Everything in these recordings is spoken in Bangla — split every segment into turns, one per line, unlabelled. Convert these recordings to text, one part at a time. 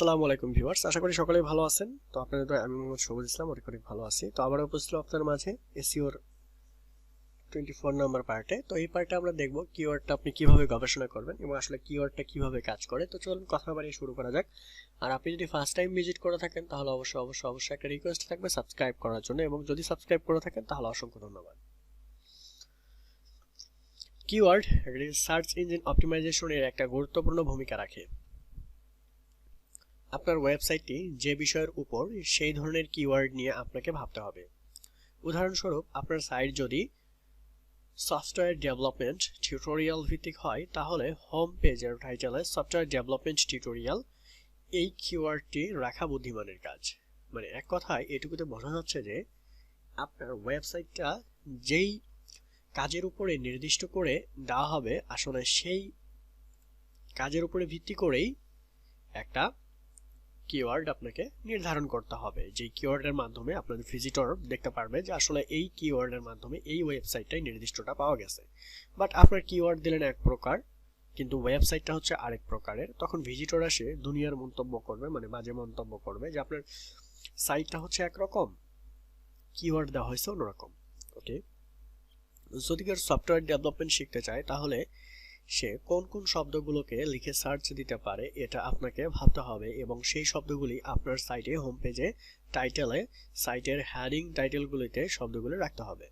আসসালামু আলাইকুম ভিউয়ার্স, আশা করি সকলেই ভালো আছেন। তো আপনাদের তো আমি মোহাম্মদ সবুজ ইসলাম অনেক ভালো আছি। তো আবার উপস্থিত আপনাদের মাঝে এসইওর 24 নাম্বার পার্টে। তো এই পার্টে আমরা দেখব কিওয়ার্ডটা আপনি কিভাবে গবেষণা করবেন এবং আসলে কিওয়ার্ডটা কিভাবে কাজ করে। তো চলুন কথা বাড়িয়ে শুরু করা যাক। আর আপনি যদি ফার্স্ট টাইম ভিজিট করে থাকেন তাহলে অবশ্যই একটা রিকোয়েস্ট থাকবে সাবস্ক্রাইব করার জন্য, এবং যদি সাবস্ক্রাইব করে থাকেন তাহলে অসংখ্য ধন্যবাদ। কিওয়ার্ড সার্চ ইঞ্জিন অপটিমাইজেশনের একটা গুরুত্বপূর্ণ ভূমিকা রাখে। আপনার ওয়েবসাইটটি যে বিষয়ের উপর সেই ধরনের কিওয়ার্ড নিয়ে আপনাকে ভাবতে হবে। উদাহরণস্বরূপ, আপনার সাইট যদি সফটওয়্যার ডেভেলপমেন্ট টিউটোরিয়াল ভিত্তিক হয় তাহলে হোম পেজের টাইটেলে সফটওয়্যার ডেভেলপমেন্ট টিউটোরিয়াল এই কিওয়ার্ডটি রাখা বুদ্ধিমানের কাজ। মানে এক কথায় এটুকুতে বোঝা যাচ্ছে যে আপনার ওয়েবসাইটটা যেই কাজের উপরে নির্দিষ্ট করে দেওয়া হবে, আসলে সেই কাজের উপরে ভিত্তি করেই একটা কিওয়ার্ড আপনাকে নির্ধারণ করতে হবে, যে কিওয়ার্ডের মাধ্যমে আপনাদের ভিজিটর দেখতে পারবে যে আসলে এই কিওয়ার্ডের মাধ্যমে এই ওয়েবসাইটটাই নির্দিষ্টটা পাওয়া গেছে। বাট আপনার কিওয়ার্ড দিলেন এক প্রকার কিন্তু ওয়েবসাইটটা হচ্ছে আরেক প্রকারের, তখন ভিজিটর এসে দুনিয়ার মন্তব্য করবে, মানে বাজে মন্তব্য করবে যে আপনার সাইটটা হচ্ছে একরকম, কিওয়ার্ড দেওয়া হয়েছে অন্যরকম। ওকে, যদি কেউ সফটওয়্যার ডেভেলপমেন্ট শিখতে চায় তাহলে সে কোন কোন শব্দগুলোকে লিখে সার্চ দিতে পারে এটা আপনাকে ভাবতে হবে, এবং সেই শব্দগুলি আপনার সাইটে হোম পেজে টাইটেলে সাইটের হেডিং টাইটেলগুলিতে শব্দগুলি রাখতে হবে।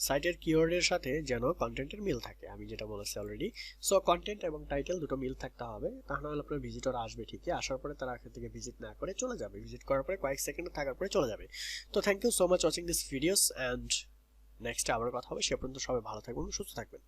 সাইটের কিওয়ার্ডের সাথে যেন কন্টেন্টের মিল থাকে, আমি যেটা বলেছি অলরেডি। সো কন্টেন্ট এবং টাইটেল দুটো মিল থাকতে হবে, তা না হলে আপনার ভিজিটর আসবে ঠিকই, আসার পরে তারা এখান থেকে ভিজিট না করে চলে যাবে, ভিজিট করার পরে কয়েক সেকেন্ড থাকার পরে চলে যাবে। তো thank you so much watching this videos, and next আবার কথা হবে। সে পর্যন্ত সবাই ভালো থাকবেন, সুস্থ থাকবেন।